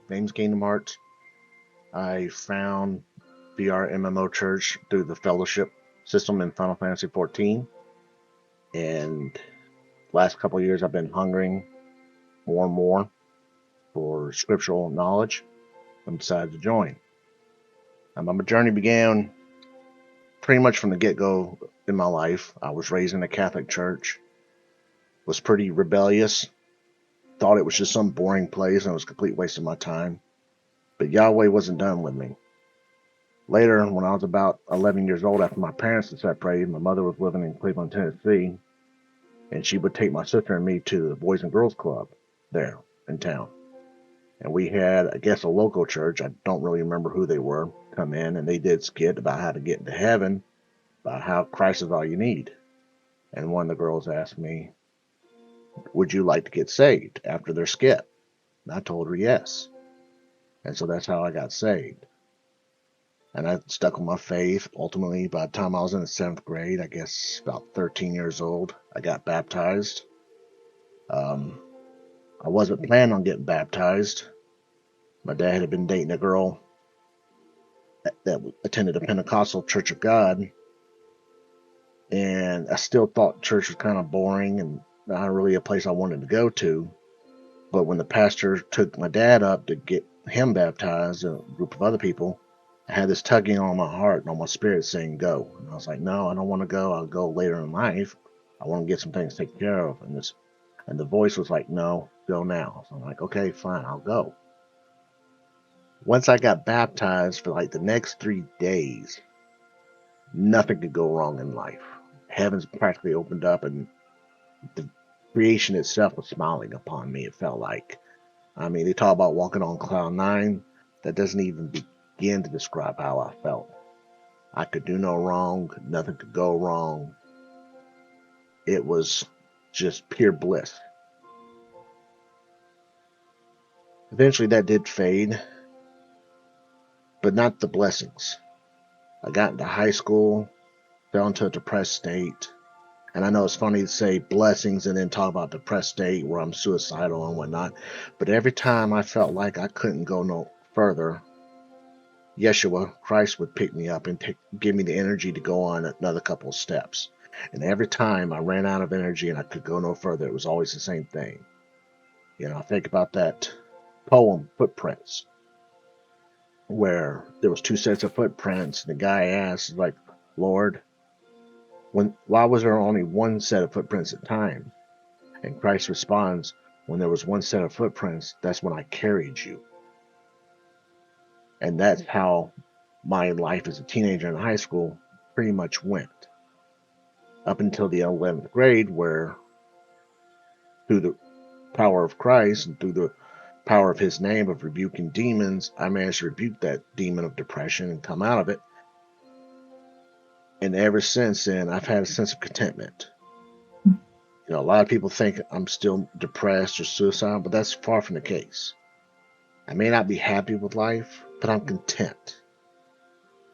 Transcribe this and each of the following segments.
Name's Kingdom Hearts. I found VR MMO Church through the fellowship system in Final Fantasy XIV, and last couple of years I've been hungering more and more for scriptural knowledge and decided to join. My journey began pretty much from the get-go in my life. I was raised in a Catholic church, was pretty rebellious, thought it was just some boring place and it was a complete waste of my time. But Yahweh wasn't done with me. Later, when I was about 11 years old, after my parents had separated, my mother was living in Cleveland, Tennessee, and she would take my sister and me to the Boys and Girls Club there in town. And we had, I guess, a local church, I don't really remember who they were, come in, and they did skit about how to get into heaven, about how Christ is all you need. And one of the girls asked me, would you like to get saved after their skit? And I told her yes. And so that's how I got saved. And I stuck with my faith. Ultimately, by the time I was in the 7th grade, I guess about 13 years old, I got baptized. Um, I wasn't planning on getting baptized. My dad had been dating a girl that attended a Pentecostal Church of God, and I still thought church was kind of boring and not really a place I wanted to go to. But when the pastor took my dad up to get him baptized, a group of other people, I had this tugging on my heart and on my spirit saying go. And I was like, no, I don't want to go. I'll go later in life. I want to get some things taken care of. And the voice was like, no, go now. So I'm like, okay, fine, I'll go. Once I got baptized, for like the next 3 days, nothing could go wrong in life. Heavens practically opened up and the creation itself was smiling upon me, it felt like. I mean, they talk about walking on cloud nine. That doesn't even begin to describe how I felt. I could do no wrong. Nothing could go wrong. It was just pure bliss. Eventually, that did fade, but not the blessings. I got into high school, fell into a depressed state. And I know it's funny to say blessings and then talk about depressed state where I'm suicidal and whatnot. But every time I felt like I couldn't go no further, Yeshua, Christ, would pick me up and give me the energy to go on another couple of steps. And every time I ran out of energy and I could go no further, it was always the same thing. I think about that poem, Footprints, where there was two sets of footprints. And the guy asked, like, Lord, why was there only one set of footprints at a time? And Christ responds, when there was one set of footprints, that's when I carried you. And that's how my life as a teenager in high school pretty much went. Up until the 11th grade, where through the power of Christ and through the power of his name of rebuking demons, I managed to rebuke that demon of depression and come out of it. And ever since then, I've had a sense of contentment. A lot of people think I'm still depressed or suicidal, but that's far from the case. I may not be happy with life, but I'm content.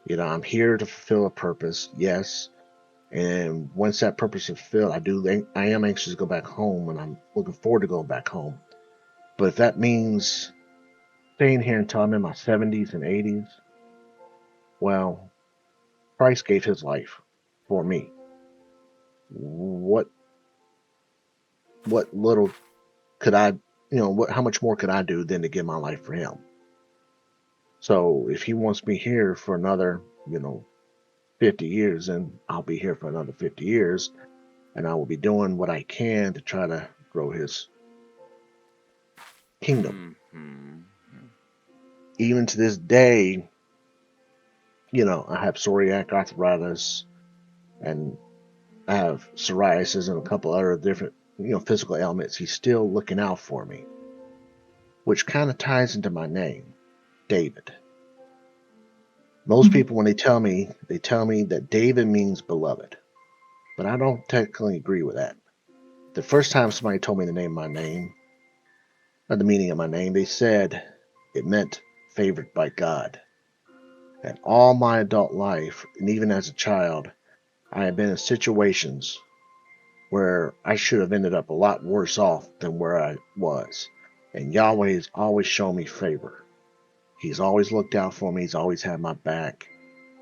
I'm here to fulfill a purpose, yes. And once that purpose is fulfilled, I am anxious to go back home, and I'm looking forward to going back home. But if that means staying here until I'm in my 70s and 80s, well, Christ gave his life for me. What little could I, how much more could I do than to give my life for him? So if he wants me here for another, 50 years, then I'll be here for another 50 years, and I will be doing what I can to try to grow his kingdom. Mm-hmm. Even to this day, I have psoriatic arthritis and I have psoriasis and a couple other different, physical ailments. He's still looking out for me, which kind of ties into my name, David. Most people, when they tell me that David means beloved, but I don't technically agree with that. The first time somebody told me the meaning of my name, they said it meant favored by God. And all my adult life, and even as a child, I have been in situations where I should have ended up a lot worse off than where I was. And Yahweh has always shown me favor. He's always looked out for me. He's always had my back.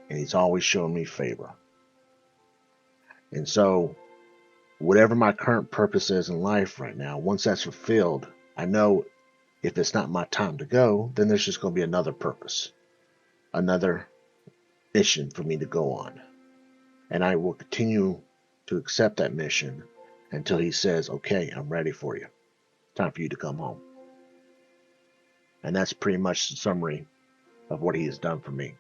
And he's always shown me favor. And so, whatever my current purpose is in life right now, once that's fulfilled, I know if it's not my time to go, then there's just going to be another purpose, another mission for me to go on. And I will continue to accept that mission until he says, okay, I'm ready for you. Time for you to come home. And that's pretty much the summary of what he has done for me.